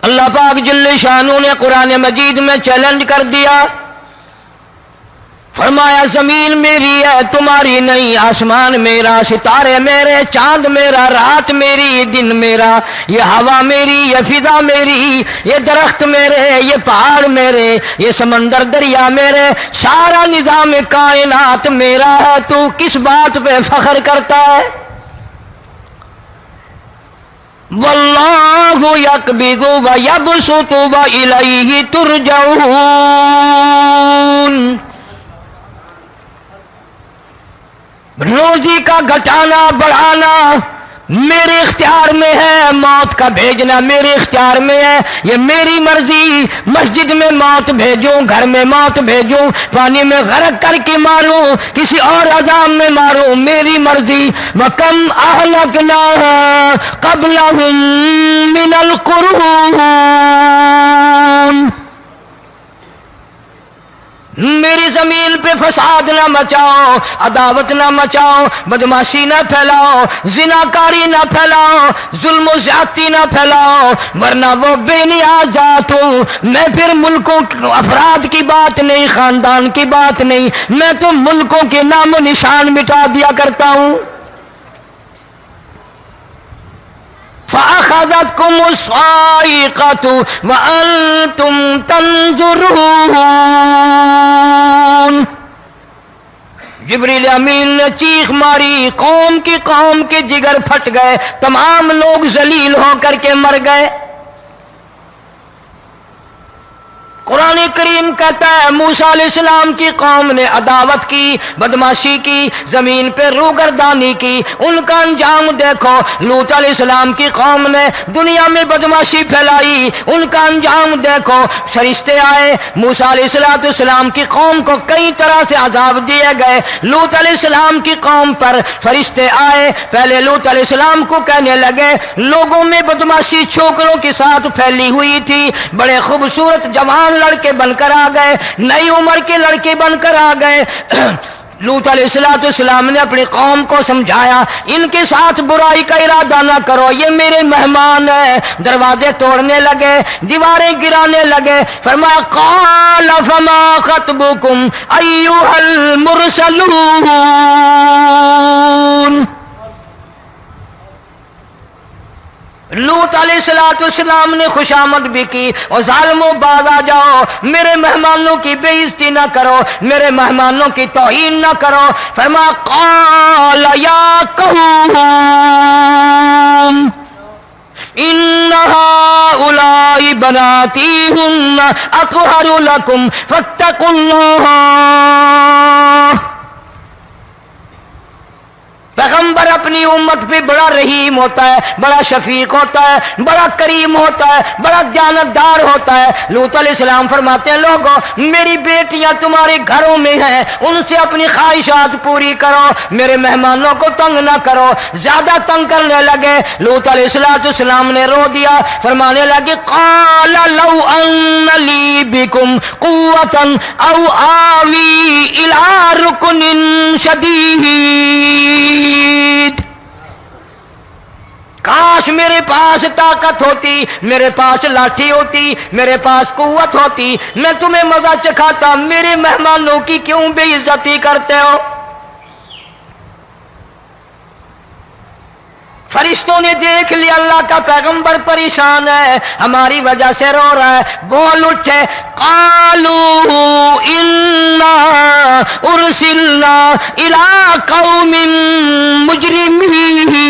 اللہ پاک جل شانہ نے قرآن مجید میں چیلنج کر دیا، فرمایا زمین میری ہے تمہاری نہیں، آسمان میرا، ستارے میرے، چاند میرا، رات میری، دن میرا، یہ ہوا میری، یہ فضا میری، یہ درخت میرے، یہ پہاڑ میرے، یہ سمندر دریا میرے، سارا نظام کائنات میرا ہے، تو کس بات پہ فخر کرتا ہے؟ واللہ یقبض ویبسط والیہ ترجعون، روزی کا گھٹانا بڑھانا میرے اختیار میں ہے، موت کا بھیجنا میرے اختیار میں ہے، یہ میری مرضی، مسجد میں موت بھیجوں، گھر میں موت بھیجوں، پانی میں غرق کر کے ماروں، کسی اور عذاب میں ماروں، میری مرضی۔ وَكَمْ أَهْلَكْنَا قَبْلَهُمْ مِنَ الْقُرُونِ، میری زمین پہ فساد نہ مچاؤ، عداوت نہ مچاؤ، بدماشی نہ پھیلاؤ، زناکاری نہ پھیلاؤ، ظلم و زیادتی نہ پھیلاؤ، ورنہ وہ بے نیاز ذات ہوں۔ میں پھر ملکوں افراد کی بات نہیں، خاندان کی بات نہیں، میں تو ملکوں کے نام و نشان مٹا دیا کرتا ہوں۔ فَأَخَذَتْكُمُ الصَّاعِقَةُ وَأَنْتُمْ تَنْظُرُونَ، جبریل امین نے چیخ ماری، قوم کے جگر پھٹ گئے، تمام لوگ ذلیل ہو کر کے مر گئے۔ قرآن کریم کہتا ہے موسیٰ علیہ السلام کی قوم نے عداوت کی، بدماشی کی، زمین پہ روگردانی کی، ان کا انجام دیکھو۔ لوط علیہ السلام کی قوم نے دنیا میں بدماشی پھیلائی، ان کا انجام دیکھو۔ فرشتے آئے، موسیٰ علیہ السلام کی قوم کو کئی طرح سے عذاب دیے گئے۔ لوط علیہ السلام کی قوم پر فرشتے آئے، پہلے لوط علیہ السلام کو کہنے لگے، لوگوں میں بدماشی چھوکروں کے ساتھ پھیلی ہوئی تھی، بڑے خوبصورت جوان لڑکے بن کر آ گئے، نئی عمر کے لڑکے بن کر آ گئے۔ لوط علیہ السلام نے اپنی قوم کو سمجھایا، ان کے ساتھ برائی کا ارادہ نہ کرو، یہ میرے مہمان ہیں۔ دروازے توڑنے لگے، دیواریں گرانے لگے، فرمایا قال فما خطبکم ایھا المرسلون، لوط علیہ السلام نے خوشامد بھی کی، اور ظالموں باز آ جاؤ، میرے مہمانوں کی بے عزتی نہ کرو، میرے مہمانوں کی توہین نہ کرو۔ فرمایا قال یا قوم ان هؤلاء بناتی هن اطہر لکم فاتقوا اللہ۔ پیغمبر اپنی امت پہ بڑا رحیم ہوتا ہے، بڑا شفیق ہوتا ہے، بڑا کریم ہوتا ہے، بڑا دیانتدار ہوتا ہے۔ لوط علیہ السلام فرماتے ہیں لوگوں میری بیٹیاں تمہارے گھروں میں ہیں، ان سے اپنی خواہشات پوری کرو، میرے مہمانوں کو تنگ نہ کرو۔ زیادہ تنگ کرنے لگے، لوط علیہ السلام نے رو دیا، فرمانے لگے قال لو ان لی بکم قوة او آوی الی رکن شدید، کاش میرے پاس طاقت ہوتی، میرے پاس لاٹھی ہوتی، میرے پاس قوت ہوتی، میں تمہیں مزہ چکھاتا، میرے مہمانوں کی کیوں بے عزتی کرتے ہو؟ فرشتوں نے دیکھ لیا اللہ کا پیغمبر پریشان ہے، ہماری وجہ سے رو رہا ہے، بول اٹھے قالوا انا ارسلنا الی قوم مجرمین۔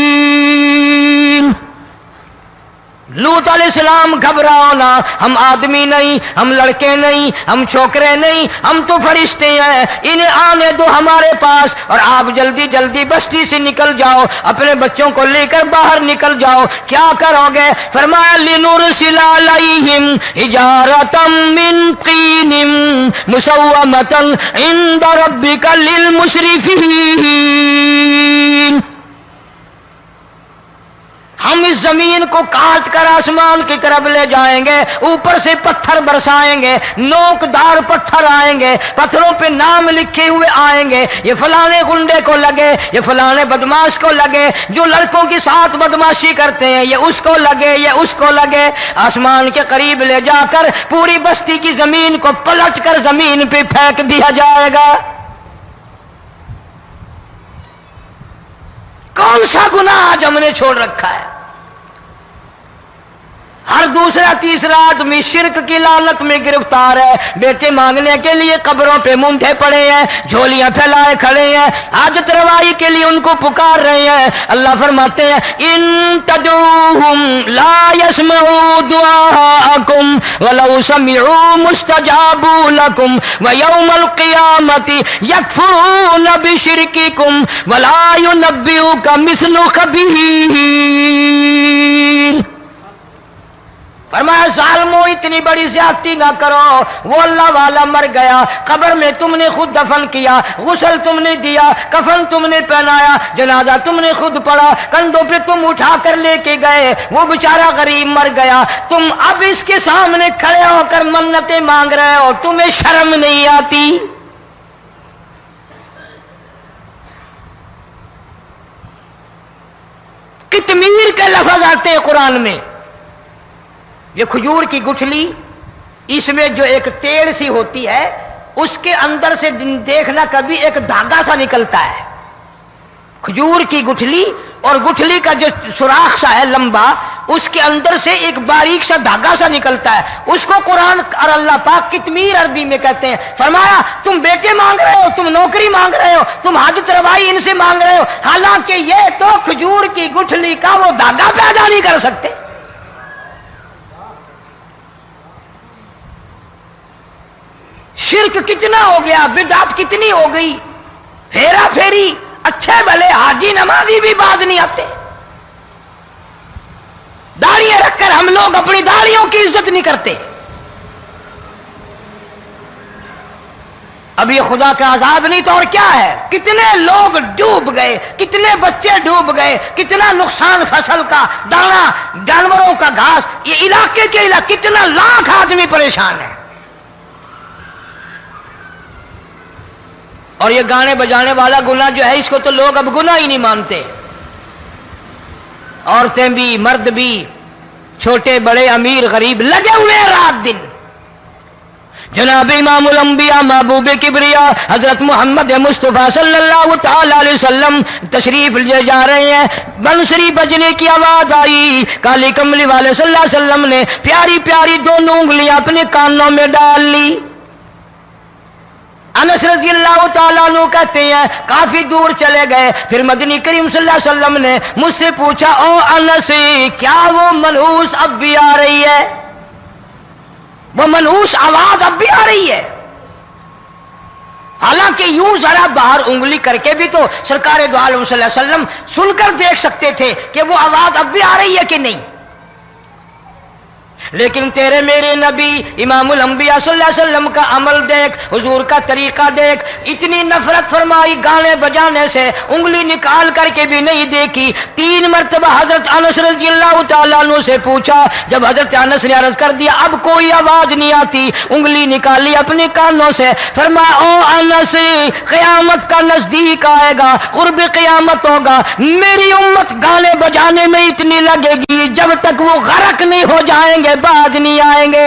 لوط علیہ السلام گھبراؤ نہ، ہم آدمی نہیں، ہم لڑکے نہیں، ہم چھوکرے نہیں، ہم تو فرشتے ہیں، انہیں آنے دو ہمارے پاس، اور آپ جلدی جلدی بستی سے نکل جاؤ، اپنے بچوں کو لے کر باہر نکل جاؤ۔ کیا کرو گے؟ فرمایا لنرسل علیہم حجارۃ من طین مسومۃ عند ربک للمسرفین، ہم اس زمین کو کاٹ کر آسمان کی طرف لے جائیں گے، اوپر سے پتھر برسائیں گے، نوکدار پتھر آئیں گے، پتھروں پہ نام لکھے ہوئے آئیں گے، یہ فلانے گنڈے کو لگے، یہ فلانے بدماش کو لگے، جو لڑکوں کے ساتھ بدماشی کرتے ہیں یہ اس کو لگے، یہ اس کو لگے۔ آسمان کے قریب لے جا کر پوری بستی کی زمین کو پلٹ کر زمین پہ پھینک دیا جائے گا۔ کون سا گناہ آج ہم نے چھوڑ رکھا ہے؟ ہر دوسرا تیسرا آدمی شرک کی لعنت میں گرفتار ہے، بیٹے مانگنے کے لیے قبروں پہ مونڈھے پڑے ہیں، جھولیاں پھیلائے کھڑے ہیں، حاجت روائی کے لیے ان کو پکار رہے ہیں۔ اللہ فرماتے ہیں ان تدعوہم لا يسمعوا دعاءکم ولو سمعوا مستجابوا لکم ویوم القیامت یکفرون بشرککم ولا ینبئک مثل خبیر۔ فرمایا ظالمو اتنی بڑی زیادتی نہ کرو، وہ اللہ والا مر گیا، قبر میں تم نے خود دفن کیا، غسل تم نے دیا، کفن تم نے پہنایا، جنازہ تم نے خود پڑھا، کندھوں پہ تم اٹھا کر لے کے گئے، وہ بیچارہ غریب مر گیا، تم اب اس کے سامنے کھڑے ہو کر منتیں مانگ رہے ہو، تمہیں شرم نہیں آتی؟ قطمیر کے لفظ آتے ہیں قرآن میں۔ یہ کھجور کی گٹھلی، اس میں جو ایک تیل سی ہوتی ہے، اس کے اندر سے دیکھنا کبھی ایک دھاگا سا نکلتا ہے۔ کھجور کی گٹھلی اور گٹھلی کا جو سوراخ سا ہے لمبا، اس کے اندر سے ایک باریک سا دھاگا سا نکلتا ہے، اس کو قرآن اور اللہ پاک قطمیر عربی میں کہتے ہیں۔ فرمایا تم بیٹے مانگ رہے ہو، تم نوکری مانگ رہے ہو، تم حاجت روائی ان سے مانگ رہے ہو، حالانکہ یہ تو کھجور کی گٹھلی کا وہ دھاگا پیدا نہیں کر سکتے۔ شرک کتنا ہو گیا، بدعت کتنی ہو گئی، ہیرا پھیری، اچھے بھلے حاجی نمازی بھی بعد نہیں آتے، داڑھیاں رکھ کر ہم لوگ اپنی داڑھیوں کی عزت نہیں کرتے۔ اب یہ خدا کا عذاب نہیں تو اور کیا ہے؟ کتنے لوگ ڈوب گئے، کتنے بچے ڈوب گئے، کتنا نقصان فصل کا، دانا، جانوروں کا گھاس، یہ علاقے کے علاقے کتنا لاکھ آدمی پریشان ہے۔ اور یہ گانے بجانے والا گناہ جو ہے، اس کو تو لوگ اب گناہ ہی نہیں مانتے، عورتیں بھی مرد بھی، چھوٹے بڑے امیر غریب لگے ہوئے ہیں رات دن۔ جناب امام الانبیاء محبوب کبریا حضرت محمد مصطفیٰ صلی اللہ تعالی علیہ وسلم تشریف لے جا رہے ہیں، بنسری بجنے کی آواز آئی، کالی کملی والے صلی اللہ علیہ وسلم نے پیاری پیاری دونوں انگلیاں اپنے کانوں میں ڈال لی۔ انس رضی اللہ تعالیٰ عنہ کہتے ہیں کافی دور چلے گئے، پھر مدنی کریم صلی اللہ علیہ وسلم نے مجھ سے پوچھا او انس کیا وہ منحوس اب بھی آ رہی ہے؟ وہ منحوس آواز اب بھی آ رہی ہے؟ حالانکہ یوں ذرا باہر انگلی کر کے بھی تو سرکار دو عالم صلی اللہ علیہ وسلم سن کر دیکھ سکتے تھے کہ وہ آواز اب بھی آ رہی ہے کہ نہیں، لیکن تیرے میرے نبی امام الانبیاء صلی اللہ علیہ وسلم کا عمل دیکھ، حضور کا طریقہ دیکھ، اتنی نفرت فرمائی گانے بجانے سے، انگلی نکال کر کے بھی نہیں دیکھی۔ 3 مرتبہ حضرت انس رضی اللہ تعالیٰ عنہ سے پوچھا، جب حضرت انس نے عرض کر دیا اب کوئی آواز نہیں آتی، انگلی نکالی اپنے کانوں سے، فرمایا او انس قیامت کا نزدیک آئے گا، قرب قیامت ہوگا، میری امت گانے بجانے میں اتنی لگے گی جب تک وہ غرق نہیں ہو جائیں گے بعد نہیں آئیں گے۔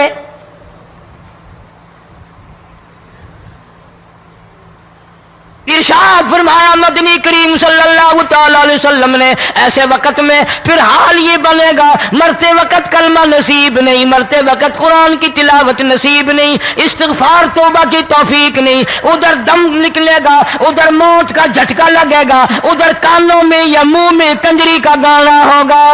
ارشاد فرمایا مدنی کریم صلی اللہ تعالی علیہ وسلم نے ایسے وقت میں پھر حال یہ بنے گا، مرتے وقت کلمہ نصیب نہیں، مرتے وقت قرآن کی تلاوت نصیب نہیں، استغفار توبہ کی توفیق نہیں، ادھر دم نکلے گا، ادھر موت کا جھٹکا لگے گا، ادھر کانوں میں یا منہ میں کنجری کا گانا ہوگا۔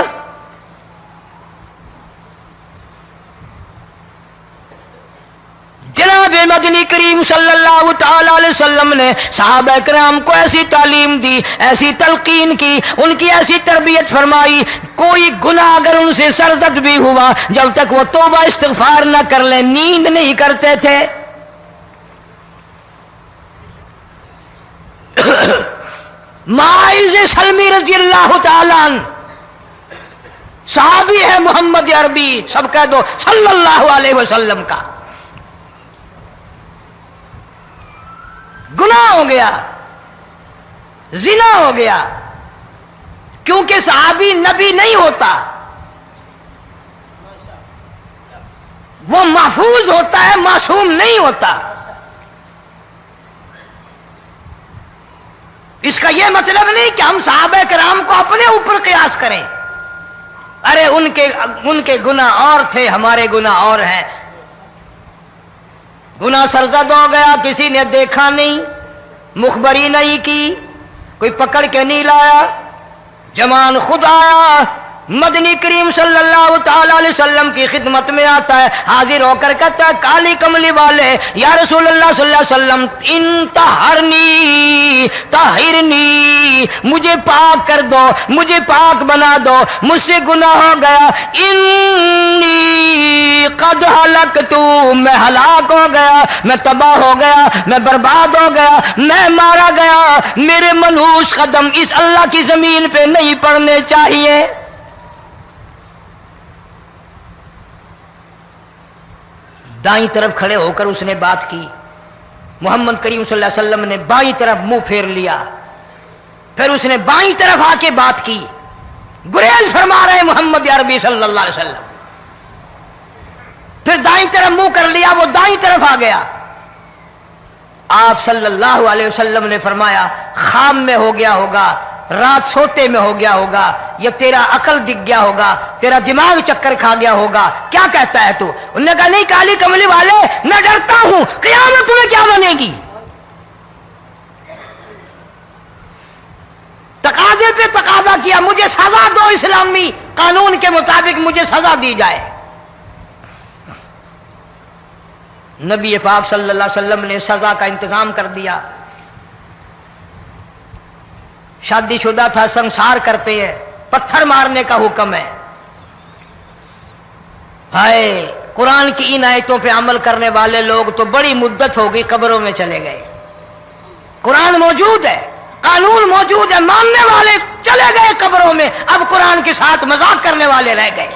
جناب مدنی کریم صلی اللہ تعالی علیہ وسلم نے صحابہ کرام کو ایسی تعلیم دی، ایسی تلقین کی، ان کی ایسی تربیت فرمائی، کوئی گناہ اگر ان سے سرزد بھی ہوا جب تک وہ توبہ استغفار نہ کر لیں نیند نہیں کرتے تھے۔ ماعز سلمی رضی اللہ تعالیٰ عنہ صحابی ہے محمد عربی، سب کہہ دو صلی اللہ علیہ وسلم کا، گناہ ہو گیا، زنا ہو گیا، کیونکہ صحابی نبی نہیں ہوتا، وہ محفوظ ہوتا ہے، معصوم نہیں ہوتا۔ اس کا یہ مطلب نہیں کہ ہم صحابہ کرام کو اپنے اوپر قیاس کریں، ارے ان کے گناہ اور تھے، ہمارے گناہ اور ہیں۔ گناہ سرزد ہو گیا، کسی نے دیکھا نہیں، مخبری نہیں کی، کوئی پکڑ کے نہیں لایا، جمان خود آیا، مدنی کریم صلی اللہ تعالی علیہ وسلم کی خدمت میں آتا ہے، حاضر ہو کر کہتا ہے کالی کملی والے یا رسول اللہ صلی اللہ علیہ وسلم انتہرنی طہرنی، مجھے پاک کر دو، مجھے پاک بنا دو، مجھ سے گناہ ہو گیا، انی قد ہلکت، میں ہلاک ہو گیا، میں تباہ ہو گیا، میں برباد ہو گیا، میں مارا گیا، میرے منحوس قدم اس اللہ کی زمین پہ نہیں پڑنے چاہیے۔ دائیں طرف کھڑے ہو کر اس نے بات کی، محمد کریم صلی اللہ علیہ وسلم نے بائیں طرف منہ پھیر لیا، پھر اس نے بائیں طرف آ کے بات کی، گریز فرما رہے محمد عربی صلی اللہ علیہ وسلم، پھر دائیں طرف منہ کر لیا، وہ دائیں طرف آ گیا۔ آپ صلی اللہ علیہ وسلم نے فرمایا خام میں ہو گیا ہوگا، رات سوتے میں ہو گیا ہوگا، یا تیرا عقل دکھ گیا ہوگا، تیرا دماغ چکر کھا گیا ہوگا، کیا کہتا ہے تو؟ انہوں نے کہا نہیں کالی کملی والے، میں ڈرتا ہوں قیامت میں کیا بنے گی۔ تقاضے پہ تقاضا کیا، مجھے سزا دو، اسلامی قانون کے مطابق مجھے سزا دی جائے۔ نبی پاک صلی اللہ علیہ وسلم نے سزا کا انتظام کر دیا۔ شادی شدہ تھا، سنسار کرتے ہیں، پتھر مارنے کا حکم ہے۔ ہائے، قرآن کی ان آیتوں پہ عمل کرنے والے لوگ تو بڑی مدت ہو گئی قبروں میں چلے گئے۔ قرآن موجود ہے، قانون موجود ہے، ماننے والے چلے گئے قبروں میں، اب قرآن کے ساتھ مذاق کرنے والے رہ گئے۔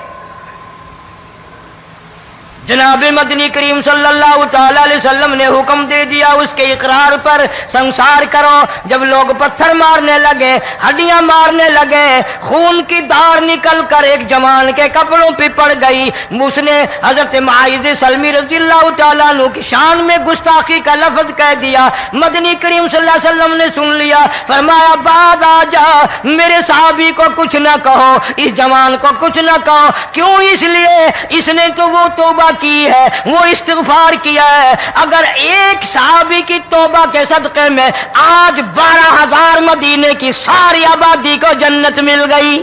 جناب مدنی کریم صلی اللہ تعالی علیہ وسلم نے حکم دے دیا اس کے اقرار پر، سنسار کرو۔ جب لوگ پتھر مارنے لگے، ہڈیاں مارنے لگے، خون کی دھار نکل کر ایک جوان کے کپڑوں پہ پڑ گئی، اس نے حضرت معاذ سلمی رضی اللہ تعالیٰ عنہ کی شان میں گستاخی کا لفظ کہہ دیا۔ مدنی کریم صلی اللہ علیہ وسلم نے سن لیا، فرمایا بعد آ جا، میرے صحابی کو کچھ نہ کہو، اس جوان کو کچھ نہ کہو۔ کیوں؟ اس لیے اس نے تو وہ توبہ کی ہے، وہ استغفار کیا ہے۔ اگر ایک صحابی کی توبہ کے صدقے میں آج 12,000 مدینے کی ساری آبادی کو جنت مل گئی۔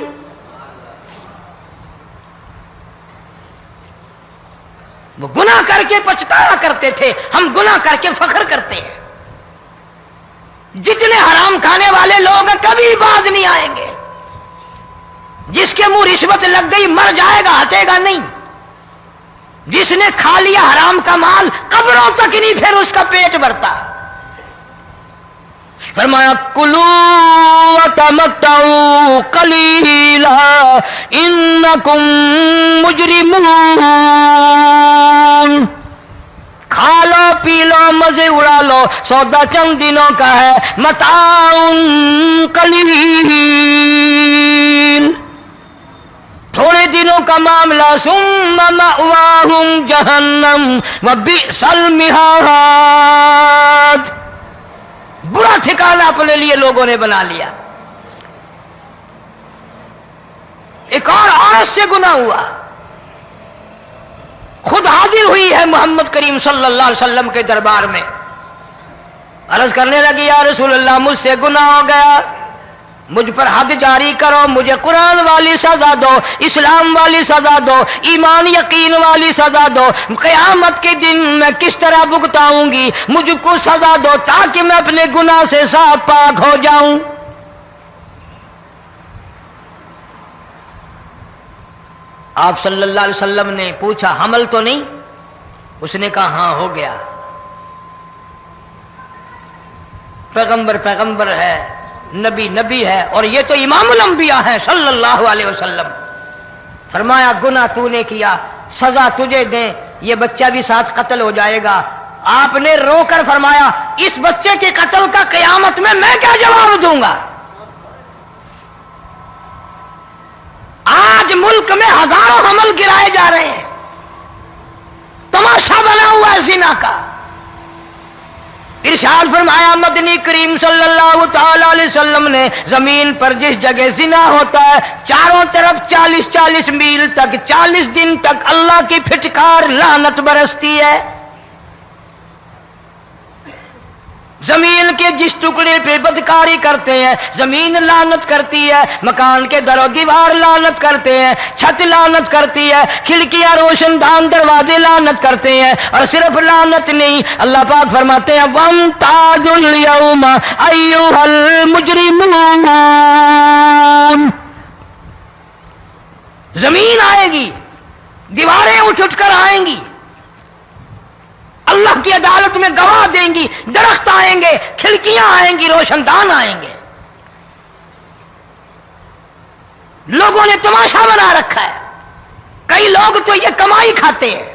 وہ گناہ کر کے پچھتایا کرتے تھے، ہم گناہ کر کے فخر کرتے ہیں۔ جتنے حرام کھانے والے لوگ کبھی باز نہیں آئیں گے۔ جس کے منہ رشوت لگ گئی مر جائے گا، ہٹے گا نہیں۔ جس نے کھا لیا حرام کا مال قبروں تک نہیں پھر اس کا پیٹ بھرتا۔ فرمایا کلوا وتمتعوا قلیلا انکم مجرمون، کھا لو پی لو مزے اڑا لو، سودا چند دنوں کا ہے، متاع قلیل، تھوڑے دنوں کا معاملہ، ثم مأواہم جہنم وبئس المہاد، برا ٹھکانہ اپنے لیے لوگوں نے بنا لیا۔ ایک اور عورت سے گناہ ہوا، خود حاضر ہوئی ہے محمد کریم صلی اللہ علیہ وسلم کے دربار میں، عرض کرنے لگی یا رسول اللہ مجھ سے گناہ ہو گیا، مجھ پر حد جاری کرو، مجھے قرآن والی سزا دو، اسلام والی سزا دو، ایمان یقین والی سزا دو، قیامت کے دن میں کس طرح بھگتاؤں گی، مجھ کو سزا دو تاکہ میں اپنے گناہ سے صاف پاک ہو جاؤں۔ آپ صلی اللہ علیہ وسلم نے پوچھا حمل تو نہیں؟ اس نے کہا ہاں ہو گیا۔ پیغمبر ہے، نبی ہے، اور یہ تو امام الانبیاء ہے صلی اللہ علیہ وسلم۔ فرمایا گناہ تو نے کیا، سزا تجھے دیں، یہ بچہ بھی ساتھ قتل ہو جائے گا۔ آپ نے رو کر فرمایا اس بچے کے قتل کا قیامت میں کیا جواب دوں گا؟ آج ملک میں ہزاروں حمل گرائے جا رہے ہیں، تماشا بنا ہوا ہے زنا کا۔ ارشاد فرمایا مدنی کریم صلی اللہ تعالی علیہ وسلم نے زمین پر جس جگہ زنا ہوتا ہے چاروں طرف 40 میل تک 40 دن تک اللہ کی پھٹکار لعنت برستی ہے۔ زمین کے جس ٹکڑے پہ بدکاری کرتے ہیں زمین لعنت کرتی ہے، مکان کے در و دیوار لعنت کرتے ہیں، چھت لعنت کرتی ہے، کھڑکیاں روشن دان دروازے لعنت کرتے ہیں، اور صرف لعنت نہیں، اللہ پاک فرماتے ہیں وَامْتَازُوا الْيَوْمَ أَيُّهَا الْمُجْرِمُونَ۔ زمین آئے گی، دیواریں اٹھ کر آئیں گی، اللہ کی عدالت میں گواہ دیں گی، درخت آئیں گے، کھڑکیاں آئیں گی، روشن دان آئیں گے۔ لوگوں نے تماشا بنا رکھا ہے، کئی لوگ تو یہ کمائی کھاتے ہیں۔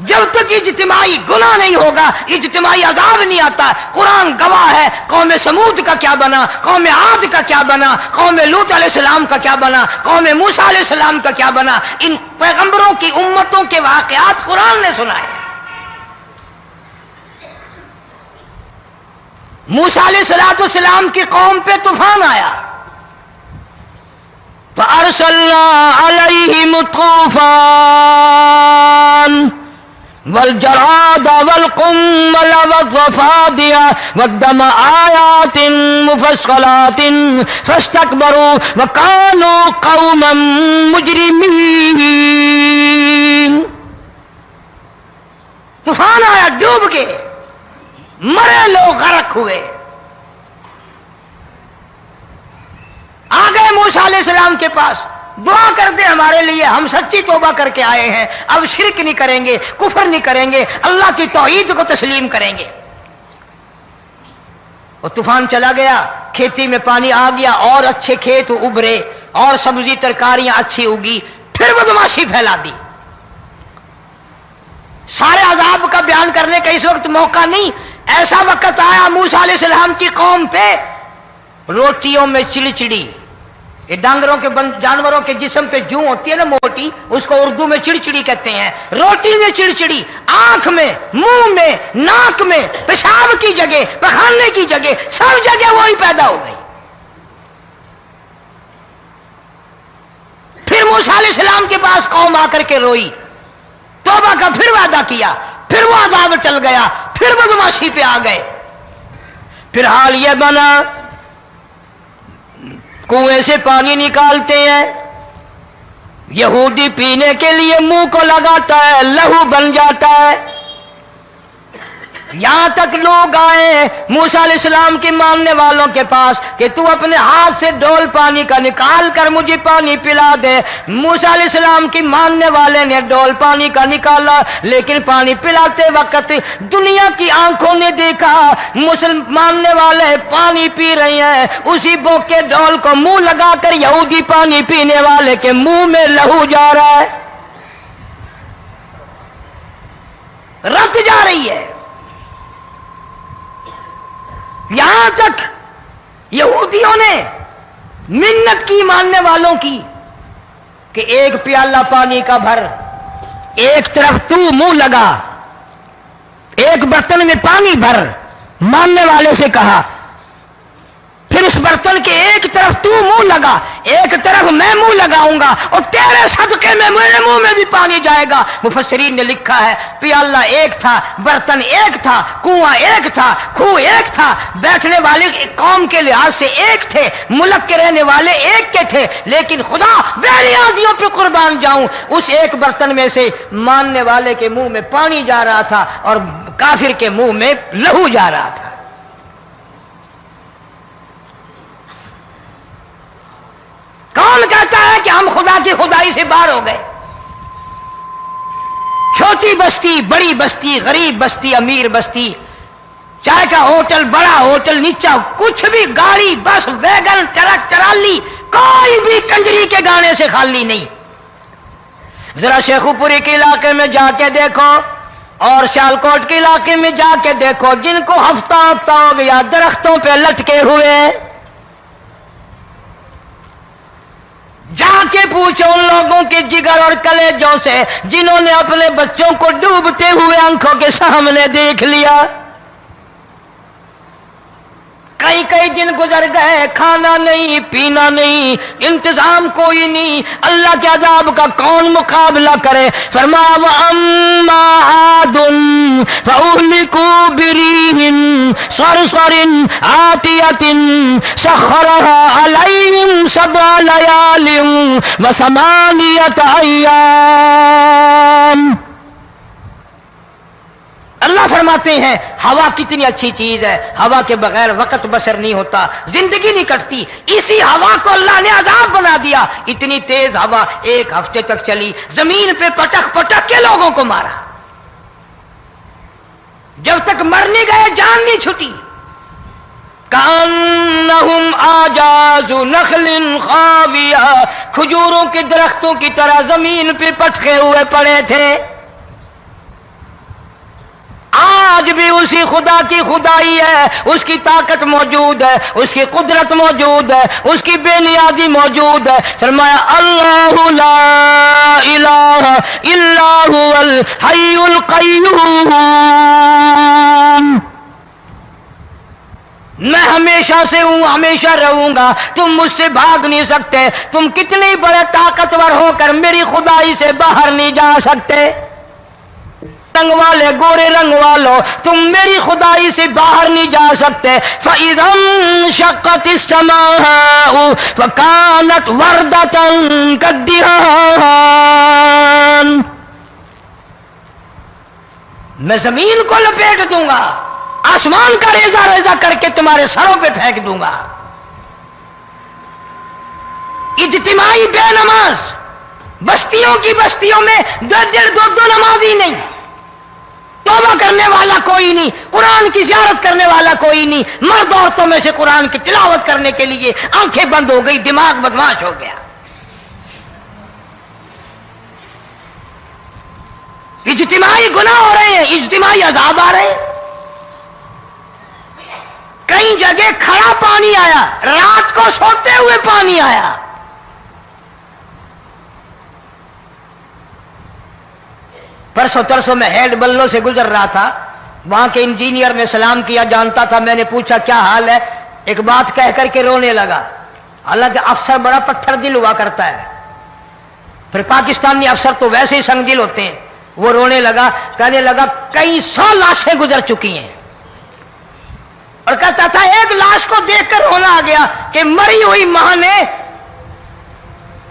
جب تک اجتماعی گناہ نہیں ہوگا اجتماعی عذاب نہیں آتا۔ قرآن گواہ ہے، قوم سمود کا کیا بنا، قوم عاد کا کیا بنا، قوم لوط علیہ السلام کا کیا بنا، قوم موسیٰ علیہ السلام کا کیا بنا۔ ان پیغمبروں کی امتوں کے واقعات قرآن نے سنائے۔ موسیٰ علیہ السلام کی قوم پہ طوفان آیا، فَأَرْسَلْنَا عَلَيْهِمُ الطُّوفَانَ والجراد والقمل والضفادع والدم آيات مفصلات فاستكبروا وكانوا قوما مجرمين۔ طوفان آیا، ڈوب کے مرے لوگ، غرق ہوئے۔ آ گئے موسیٰ علیہ السلام کے پاس، دعا کر دے ہمارے لیے، ہم سچی توبہ کر کے آئے ہیں، اب شرک نہیں کریں گے، کفر نہیں کریں گے، اللہ کی توحید کو تسلیم کریں گے۔ اور طوفان چلا گیا، کھیتی میں پانی آ گیا، اور اچھے کھیت ابھرے، اور سبزی ترکاریاں اچھی اگی، پھر بدماشی پھیلا دی۔ سارے عذاب کا بیان کرنے کا اس وقت موقع نہیں۔ ایسا وقت آیا موسیٰ علیہ السلام کی قوم پہ روٹیوں میں چڑچڑی، یہ ڈانگروں کے جانوروں کے جسم پہ جوں ہوتی ہے نا موٹی، اس کو اردو میں چڑچڑی کہتے ہیں۔ روٹی میں چڑچڑی، آنکھ میں، منہ میں، ناک میں، پیشاب کی جگہ، پخانے کی جگہ، سب جگہ وہی پیدا ہو گئی۔ پھر موسیٰ علیہ السلام کے پاس قوم آ کر کے روئی، توبہ کا پھر وعدہ کیا، پھر وہ عذاب ٹل گیا، پھر بدماشی پہ آ گئے۔ پھر حال یہ بنا کنویں سے پانی نکالتے ہیں، یہودی پینے کے لیے منہ کو لگاتا ہے، لہو بن جاتا ہے۔ یہاں تک لوگ آئے موسیٰ علیہ السلام کے ماننے والوں کے پاس کہ تو اپنے ہاتھ سے ڈول پانی کا نکال کر مجھے پانی پلا دے۔ موسیٰ علیہ السلام کی ماننے والے نے ڈول پانی کا نکالا، لیکن پانی پلاتے وقت دنیا کی آنکھوں نے دیکھا ماننے والے پانی پی رہے ہیں، اسی بوک کے ڈول کو منہ لگا کر یہودی پانی پینے والے کے منہ میں لہو جا رہا ہے، رت جا رہی ہے۔ یہاں تک یہودیوں نے منت کی ماننے والوں کی کہ ایک پیالہ پانی کا بھر، ایک طرف تو منہ لگا، ایک برتن میں پانی بھر، ماننے والے سے کہا، پھر اس برتن کے ایک طرف تو منہ لگا، ایک طرف میں منہ لگاؤں گا، اور تیرے صدقے میں میرے منہ میں بھی پانی جائے گا۔ مفسرین نے لکھا ہے پیالہ ایک تھا، برتن ایک تھا، کنواں ایک تھا، کھوہ ایک تھا، بیٹھنے والے قوم کے لحاظ سے ایک تھے، ملک کے رہنے والے ایک کے تھے، لیکن خدا بے نیازیوں پہ قربان جاؤں، اس ایک برتن میں سے ماننے والے کے منہ میں پانی جا رہا تھا اور کافر کے منہ میں لہو جا رہا تھا۔ کون کہتا ہے کہ ہم خدا کی خدائی سے باہر ہو گئے؟ چھوٹی بستی، بڑی بستی، غریب بستی، امیر بستی، چائے کا ہوٹل، بڑا ہوٹل، نیچا کچھ بھی، گاڑی، بس، ویگن، ٹرک، ٹرالی، کوئی بھی کنجری کے گانے سے خالی نہیں. ذرا شیخو پوری کے علاقے میں جا کے دیکھو اور سیالکوٹ کے علاقے میں جا کے دیکھو جن کو ہفتہ ہفتہ ہو گیا درختوں پہ لٹکے ہوئے، جا کے پوچھو ان لوگوں کے جگر اور کلیجوں سے جنہوں نے اپنے بچوں کو ڈوبتے ہوئے آنکھوں کے سامنے دیکھ لیا. کئی کئی دن گزر گئے، کھانا نہیں پینا نہیں، انتظام کوئی نہیں، اللہ کے عذاب کا کون مقابلہ کرے؟ فرمایا وَأَمَّا عَادٌ فَأُهْلِكُوا بِرِيحٍ صَرْصَرٍ عَاتِيَةٍ سَخَّرَهَا عَلَيْهِمْ 7 لَيَالٍ و8 أَيَّامٍ. اللہ فرماتے ہیں ہوا کتنی اچھی چیز ہے، ہوا کے بغیر وقت بسر نہیں ہوتا، زندگی نہیں کٹتی. اسی ہوا کو اللہ نے عذاب بنا دیا. اتنی تیز ہوا 1 ہفتے تک چلی، زمین پہ پٹک پٹک کے لوگوں کو مارا، جب تک مر نہیں گئے جان نہیں چھٹی. کأنہم اعجاز نخل خاویہ، کھجوروں کے درختوں کی طرح زمین پہ پٹکے ہوئے پڑے تھے. آج بھی اسی خدا کی خدائی ہے، اس کی طاقت موجود ہے، اس کی قدرت موجود ہے، اس کی بے نیازی موجود ہے. فرمایا اللہ لا الہ الا هو الحی القیوم. میں ہمیشہ سے ہوں، ہمیشہ رہوں گا، تم مجھ سے بھاگ نہیں سکتے. تم کتنے بڑے طاقتور ہو کر میری خدائی سے باہر نہیں جا سکتے. رنگ والے، گورے رنگ والو، تم میری خدائی سے باہر نہیں جا سکتے. فَإِذَا انشَقَّتِ السَّمَاءُ فَكَانَتْ وَرْدَةً كَالدِّهَانِ. میں زمین کو لپیٹ دوں گا، آسمان کا ریزہ ریزہ کر کے تمہارے سروں پہ پھینک دوں گا. اجتماعی بے نماز، بستیوں کی بستیوں میں 2 نمازی نہیں، توبہ کرنے والا کوئی نہیں، قرآن کی زیارت کرنے والا کوئی نہیں. مرد عورتوں میں سے قرآن کی تلاوت کرنے کے لیے آنکھیں بند ہو گئی، دماغ بدماش ہو گیا. اجتماعی گناہ ہو رہے ہیں، اجتماعی عذاب آ رہے ہیں. کئی جگہ کھڑا پانی آیا، رات کو سوتے ہوئے پانی آیا. پرسوں ترسوں میں ہیڈ بلوں سے گزر رہا تھا، وہاں کے انجینئر نے سلام کیا، جانتا تھا. میں نے پوچھا کیا حال ہے؟ ایک بات کہہ کر کے رونے لگا. حالانکہ افسر بڑا پتھر دل ہوا کرتا ہے، پھر پاکستانی افسر تو ویسے ہی سنگ دل ہوتے ہیں. وہ رونے لگا، کہنے لگا کئی 100 لاشیں گزر چکی ہیں، اور کہتا تھا ایک لاش کو دیکھ کر رونا آ گیا کہ مری ہوئی ماں نے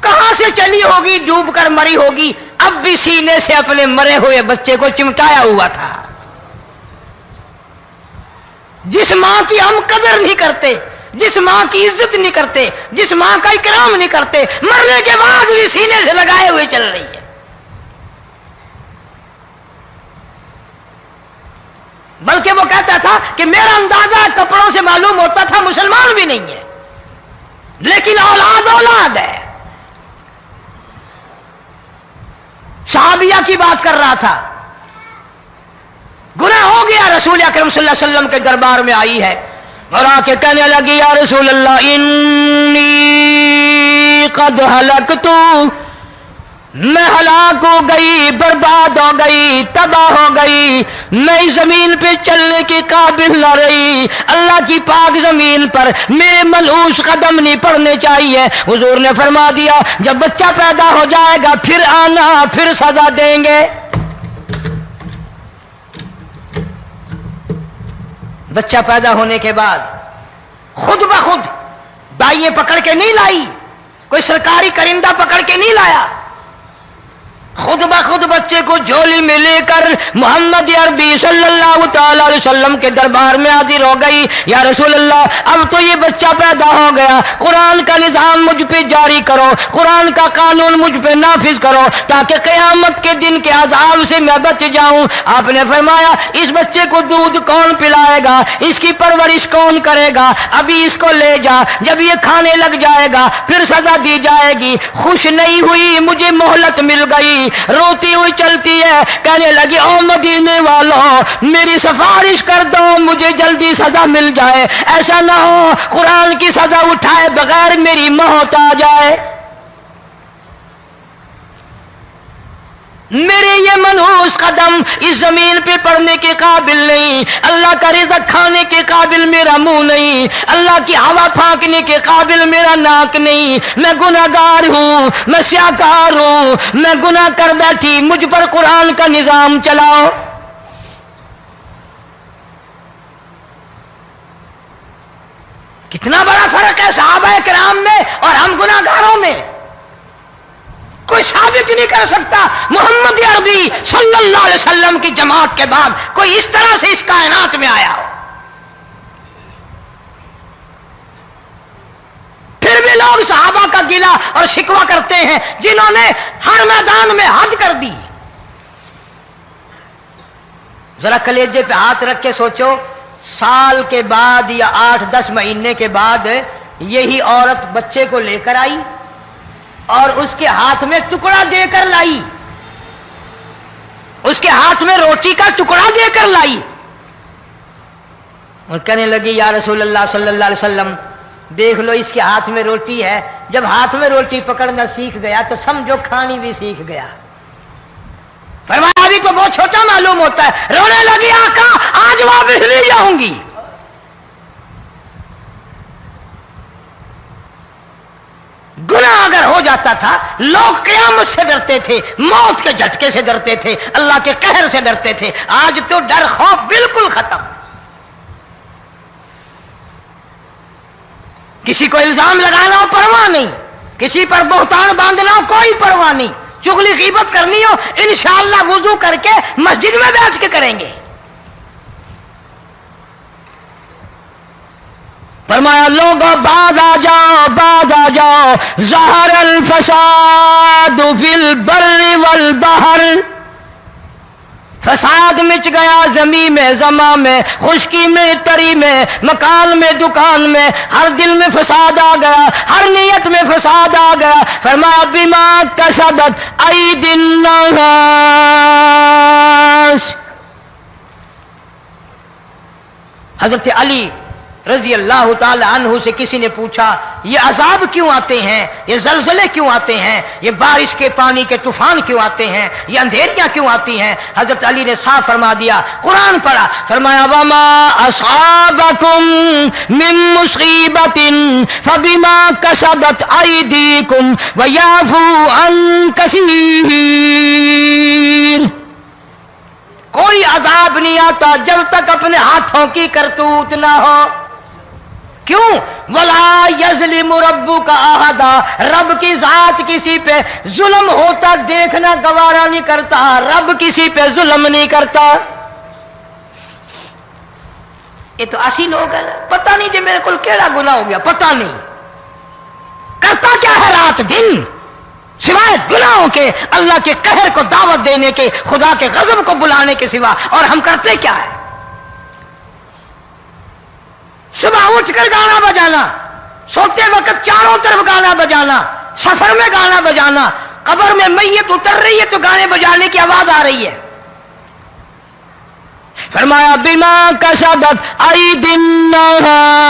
کہاں سے چلی ہوگی، ڈوب کر مری ہوگی، اب بھی سینے سے اپنے مرے ہوئے بچے کو چمٹایا ہوا تھا. جس ماں کی ہم قدر نہیں کرتے، جس ماں کی عزت نہیں کرتے، جس ماں کا اکرام نہیں کرتے، مرنے کے بعد بھی سینے سے لگائے ہوئے چل رہی ہے. بلکہ وہ کہتا تھا کہ میرا اندازہ کپڑوں سے معلوم ہوتا تھا مسلمان بھی نہیں ہے، لیکن اولاد اولاد ہے. صحابیہ کی بات کر رہا تھا، گناہ ہو گیا، رسول اکرم صلی اللہ علیہ وسلم کے دربار میں آئی ہے اور آ کے کہنے لگی یا رسول اللہ انی قد ہلکت، میں ہلاک ہو گئی، برباد ہو گئی، تباہ ہو گئی، میں اس زمین پہ چلنے کے قابل نہ رہی، اللہ کی پاک زمین پر میرے ملعوس قدم نہیں پڑنے چاہیے. حضور نے فرما دیا جب بچہ پیدا ہو جائے گا پھر آنا، پھر سزا دیں گے. بچہ پیدا ہونے کے بعد خود بخود دائیں پکڑ کے نہیں لائی، کوئی سرکاری کرندہ پکڑ کے نہیں لایا، خود بخود بچے کو جھولی میں لے کر محمد عربی صلی اللہ تعالی علیہ وسلم کے دربار میں حاضر ہو گئی. یا رسول اللہ اب تو یہ بچہ پیدا ہو گیا, قرآن کا نظام مجھ پہ جاری کرو, قرآن کا قانون مجھ پہ نافذ کرو تاکہ قیامت کے دن کے عذاب سے میں بچ جاؤں. آپ نے فرمایا اس بچے کو دودھ کون پلائے گا, اس کی پرورش کون کرے گا, ابھی اس کو لے جا, جب یہ کھانے لگ جائے گا پھر سزا دی جائے گی. خوش نہیں ہوئی, مجھے مہلت مل گئی, روتی ہوئی چلتی ہے, کہنے لگی او مدینے والوں میری سفارش کر دو مجھے جلدی سزا مل جائے, ایسا نہ ہو قرآن کی سزا اٹھائے بغیر میری موت آ جائے. میرے یہ منحوس قدم اس زمین پہ پڑنے کے قابل نہیں, اللہ کا رزق کھانے کے قابل میرا منہ نہیں, اللہ کی ہوا پھانکنے کے قابل میرا ناک نہیں, میں گناہگار ہوں, میں سیاکار ہوں, میں گناہ کر بیٹھی, مجھ پر قرآن کا نظام چلاؤ. کتنا بڑا فرق ہے صحابہ کرام میں اور ہم گناہگاروں میں. کوئی ثابت نہیں کر سکتا محمد عربی صلی اللہ علیہ وسلم کی جماعت کے بعد کوئی اس طرح سے اس کائنات میں آیا ہو. پھر بھی لوگ صحابہ کا گلہ اور شکوہ کرتے ہیں جنہوں نے ہر میدان میں حج کر دی. ذرا کلیجے پہ ہاتھ رکھ کے سوچو, سال کے بعد یا 8-10 مہینے کے بعد یہی عورت بچے کو لے کر آئی اور اس کے ہاتھ میں ٹکڑا دے کر لائی, اس کے ہاتھ میں روٹی کا ٹکڑا دے کر لائی اور کہنے لگی یا رسول اللہ صلی اللہ علیہ وسلم دیکھ لو اس کے ہاتھ میں روٹی ہے. جب ہاتھ میں روٹی پکڑنا سیکھ گیا تو سمجھو کھانی بھی سیکھ گیا. فرمایا ابھی تو بہت چھوٹا معلوم ہوتا ہے. رونے لگی آقا آج واپس لے جاؤں گی. گناہ اگر ہو جاتا تھا لوگ قیامت سے ڈرتے تھے, موت کے جھٹکے سے ڈرتے تھے, اللہ کے قہر سے ڈرتے تھے. آج تو ڈر خوف بالکل ختم. کسی کو الزام لگانا ہو پرواہ نہیں, کسی پر بہتان باندھنا ہو کوئی پرواہ نہیں, چغلی غیبت کرنی ہو انشاءاللہ وضو کر کے مسجد میں بیٹھ کے کریں گے. فرمایا لوگوں بعد آ جاؤ ظہر الفساد فی البر والبحر. فساد مچ گیا زمین میں, زماں میں, خشکی میں, تری میں, مکان میں, دکان میں, ہر دل میں فساد آ گیا, ہر نیت میں فساد آ گیا. فرمایا بما کسبت ایدی الناس. حضرت علی رضی اللہ تعالی عنہ سے کسی نے پوچھا یہ عذاب کیوں آتے ہیں, یہ زلزلے کیوں آتے ہیں, یہ بارش کے پانی کے طوفان کیوں آتے ہیں, یہ اندھیریاں کیوں آتی ہیں؟ حضرت علی نے صاف فرما دیا, قرآن پڑھا, فرمایا وما اصابکم من مصیبت فبما کسبت ایدیکم ویعفو عن کثیر. کوئی عذاب نہیں آتا جب تک اپنے ہاتھوں کی کرتوت نہ ہو. کیوں؟ وَلَا يَظْلِمُ رَبُّكَ أَحَدًا. رب کی ذات کسی پہ ظلم ہوتا دیکھنا گوارا نہیں کرتا, رب کسی پہ ظلم نہیں کرتا. یہ تو اسی لوگ ہیں, پتہ نہیں جی میرے کو کیڑا گناہ ہو گیا, پتہ نہیں کرتا کیا ہے رات دن سوائے گناہوں کے, اللہ کے قہر کو دعوت دینے کے, خدا کے غضب کو بلانے کے سوا. اور ہم کرتے کیا ہے؟ صبح اٹھ کر گانا بجانا, سوتے وقت چاروں طرف گانا بجانا, سفر میں گانا بجانا, قبر میں میت اتر رہی ہے تو گانے بجانے کی آواز آ رہی ہے. فرمایا بما کسبت ایدی الناس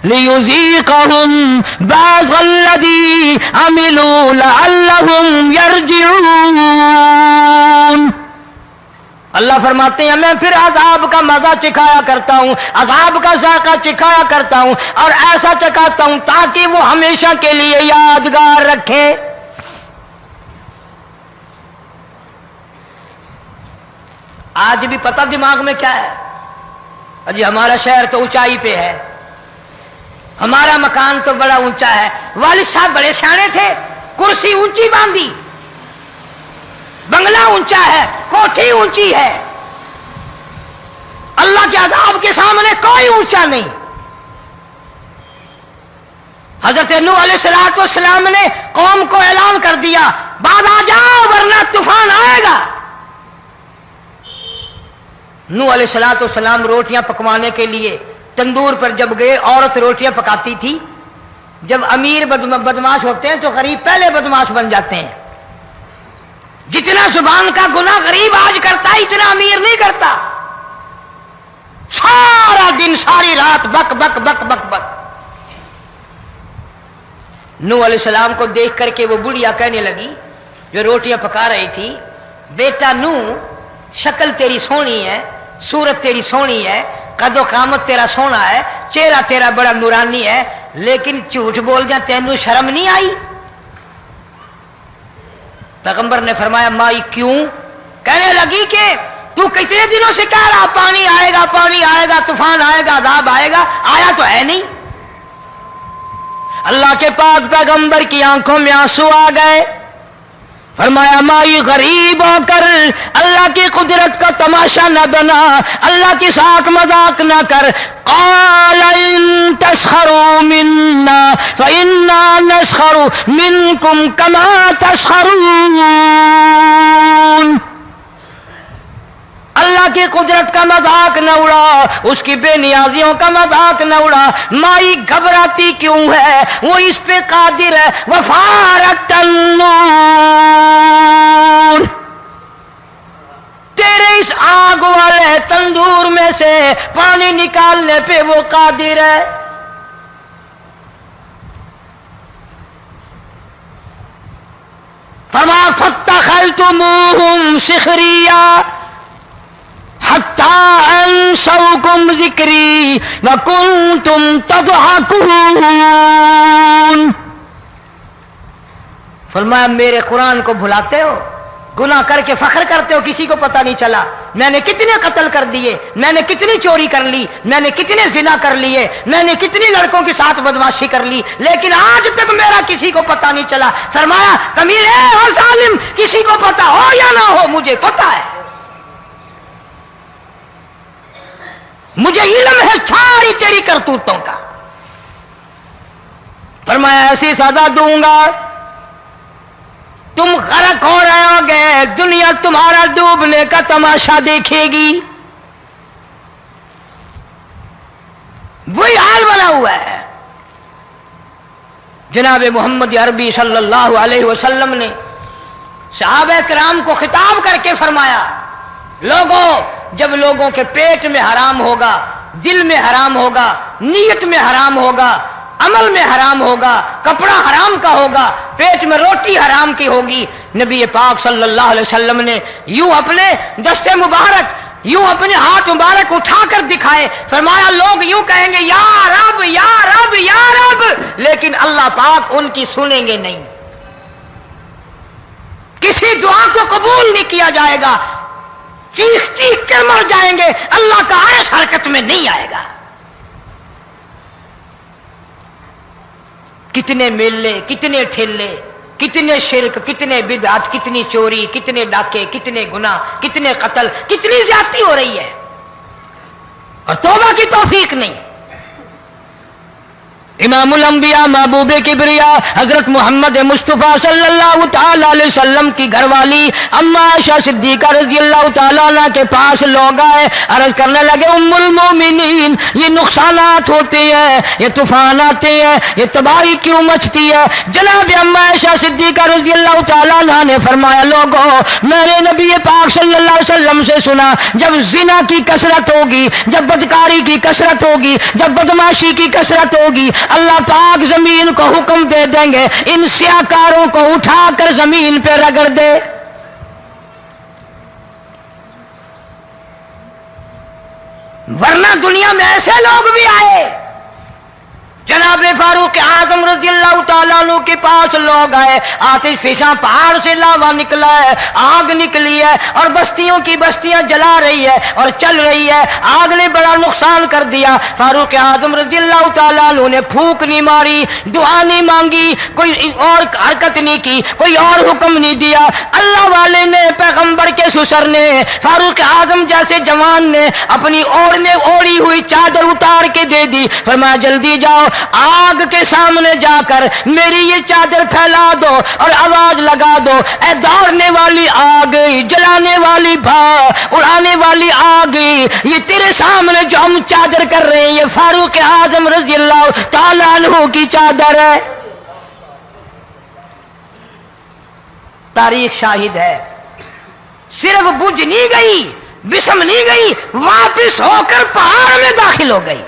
لیذیقہم بعض الذی عملوا لعلہم یرجعون. اللہ فرماتے ہیں میں پھر عذاب کا مزہ چکھایا کرتا ہوں, عذاب کا ذائقہ چکھایا کرتا ہوں, اور ایسا چکھاتا ہوں تاکہ وہ ہمیشہ کے لیے یادگار رکھے. آج بھی پتہ دماغ میں کیا ہے, جی ہمارا شہر تو اونچائی پہ ہے, ہمارا مکان تو بڑا اونچا ہے, والد صاحب بڑے سیانے تھے, کرسی اونچی باندھی, بنگلہ اونچا ہے، کوٹھی اونچی ہے، اللہ کے عذاب کے سامنے کوئی اونچا نہیں۔ حضرت نوح علیہ السلام نے قوم کو اعلان کر دیا، بعد آ جاؤ ورنہ طوفان آئے گا۔ نوح علیہ السلام روٹیاں پکوانے کے لیے تندور پر جب گئے، عورت روٹیاں پکاتی تھی۔ جب امیر بدماش ہوتے ہیں تو غریب پہلے بدماش بن جاتے ہیں۔ جتنا زبان کا گناہ غریب آج کرتا ہے اتنا امیر نہیں کرتا۔ سارا دن ساری رات بک بک بک بک بک۔ نوح علیہ السلام کو دیکھ کر کے وہ بڑھیا کہنے لگی جو روٹیاں پکا رہی تھی، بیٹا نوح، شکل تیری سونی ہے، صورت تیری سونی ہے، قد و قامت تیرا سونا ہے، چہرہ تیرا بڑا نورانی ہے، لیکن جھوٹ بول جا، تینوں شرم نہیں آئی؟ پیغمبر نے فرمایا مائی کیوں؟ کہنے لگی کہ تو کتنے دنوں سے کہہ رہا پانی آئے گا، پانی آئے گا، طوفان آئے گا، عذاب آئے گا، آیا تو ہے نہیں۔ اللہ کے پاک پیغمبر کی آنکھوں میں آنسو آ گئے۔ فرمایا مائی غریب ہو کر اللہ کی قدرت کا تماشا نہ بنا، اللہ کی ساتھ مذاق نہ کر۔ قال ان تسخروا منا فإنا نسخر منكم كما تسخرون۔ اللہ کی قدرت کا مذاق نہ اڑا، اس کی بے نیازیوں کا مذاق نہ اڑا۔ مائی گھبراتی کیوں ہے؟ وہ اس پہ قادر ہے۔ وفارت النور، تیرے اس آگ والے تندور میں سے پانی نکالنے پہ وہ قادر ہے۔ فما فاتخذتموہم سخریا حتی انسوکم ذکری وکنتم تضحکون۔ فرمایا میرے قرآن کو بھلاتے ہو، گناہ کر کے فخر کرتے ہو، کسی کو پتہ نہیں چلا میں نے کتنے قتل کر دیے، میں نے کتنی چوری کر لی، میں نے کتنے زنا کر لیے، میں نے کتنی لڑکوں کے ساتھ بدماشی کر لی، لیکن آج تک میرا کسی کو پتہ نہیں چلا۔ فرمایا کمینے اور ظالم، کسی کو پتہ ہو یا نہ ہو مجھے پتہ ہے، مجھے علم ہے ساری تیری کرتوتوں کا۔ فرمایا ایسی سزا دوں گا تم غرق ہو رہے ہو گے، دنیا تمہارا ڈوبنے کا تماشا دیکھے گی۔ وہی حال بنا ہوا ہے۔ جناب محمد عربی صلی اللہ علیہ وسلم نے صحابہ کرام کو خطاب کر کے فرمایا، لوگوں، جب لوگوں کے پیٹ میں حرام ہوگا، دل میں حرام ہوگا، نیت میں حرام ہوگا، عمل میں حرام ہوگا، کپڑا حرام کا ہوگا، پیٹ میں روٹی حرام کی ہوگی، نبی پاک صلی اللہ علیہ وسلم نے یوں اپنے دست مبارک، یوں اپنے ہاتھ مبارک اٹھا کر دکھائے، فرمایا لوگ یوں کہیں گے یا رب یا رب یا رب، لیکن اللہ پاک ان کی سنیں گے نہیں، کسی دعا کو قبول نہیں کیا جائے گا، چیخ چیخ کر مر جائیں گے، اللہ کا عرش حرکت میں نہیں آئے گا۔ کتنے میلے، کتنے ٹھیلے، کتنے شرک، کتنے بدعت، کتنی چوری، کتنے ڈاکے، کتنے گناہ، کتنے قتل، کتنی زیادتی ہو رہی ہے اور توبہ کی توفیق نہیں۔ امام الانبیاء محبوب کبریا حضرت محمد مصطفیٰ صلی اللہ تعالی علیہ وسلم کی گھر والی اما عائشہ صدیقہ رضی اللہ تعالیٰ عنہ کے پاس لوگ آئے، عرض کرنے لگے ام المومنین، یہ نقصانات ہوتے ہیں، یہ طوفان آتے ہیں، یہ تباہی کیوں مچتی ہے؟ جناب اما عائشہ صدیقہ رضی اللہ تعالیٰ عنہ نے فرمایا، لوگوں، میں نے نبی پاک صلی اللہ علیہ وسلم سے سنا، جب زنا کی کثرت ہوگی، جب بدکاری کی کثرت ہوگی، جب بدماشی کی کثرت ہوگی، اللہ پاک زمین کو حکم دے دیں گے ان سیاکاروں کو اٹھا کر زمین پہ رگڑ دے۔ ورنہ دنیا میں ایسے لوگ بھی آئے جناب فاروق اعظم رضی اللہ تعالیٰ عنہ کے پاس لوگ آئے، آتش فشاں پہاڑ سے لاوا نکلا ہے، آگ نکلی ہے اور بستیوں کی بستیاں جلا رہی ہے اور چل رہی ہے، آگ نے بڑا نقصان کر دیا۔ فاروق اعظم رضی اللہ تعالیٰ عنہ نے پھونک نہیں ماری، دعا نہیں مانگی، کوئی اور حرکت نہیں کی، کوئی اور حکم نہیں دیا۔ اللہ والے نے، پیغمبر کے سسر نے، فاروق اعظم جیسے جوان نے اپنی اوڑھی ہوئی چادر اتار کے دے دی، فرمایا جلدی جاؤ، آگ کے سامنے جا کر میری یہ چادر پھیلا دو اور آواز لگا دو، اے دوڑنے والی آگ، جلانے والی اڑانے والی آگ، یہ تیرے سامنے جو ہم چادر کر رہے ہیں یہ فاروق اعظم رضی اللہ تعالیٰ عنہ کی چادر ہے۔ تاریخ شاہد ہے، صرف بجھ نہیں گئی، بسم نہیں گئی، واپس ہو کر پہاڑ میں داخل ہو گئی۔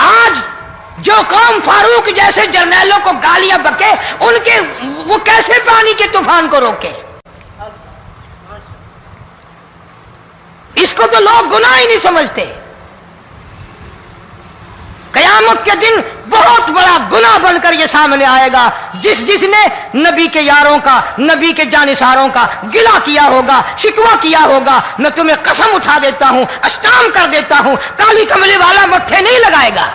آج جو قوم فاروق جیسے جرنیلوں کو گالیاں بکے، ان کے وہ کیسے پانی کے طوفان کو روکے؟ اس کو تو لوگ گناہ ہی نہیں سمجھتے۔ قیامت کے دن بہت بڑا گناہ بن کر یہ سامنے آئے گا، جس نے نبی کے یاروں کا، نبی کے جانثاروں کا گلہ کیا ہوگا، شکوہ کیا ہوگا، میں تمہیں قسم اٹھا دیتا ہوں، اشتام کر دیتا ہوں، کالی کملی والا مٹھے نہیں لگائے گا۔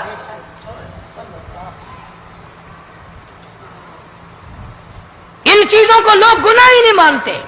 ان چیزوں کو لوگ گناہ ہی نہیں مانتے۔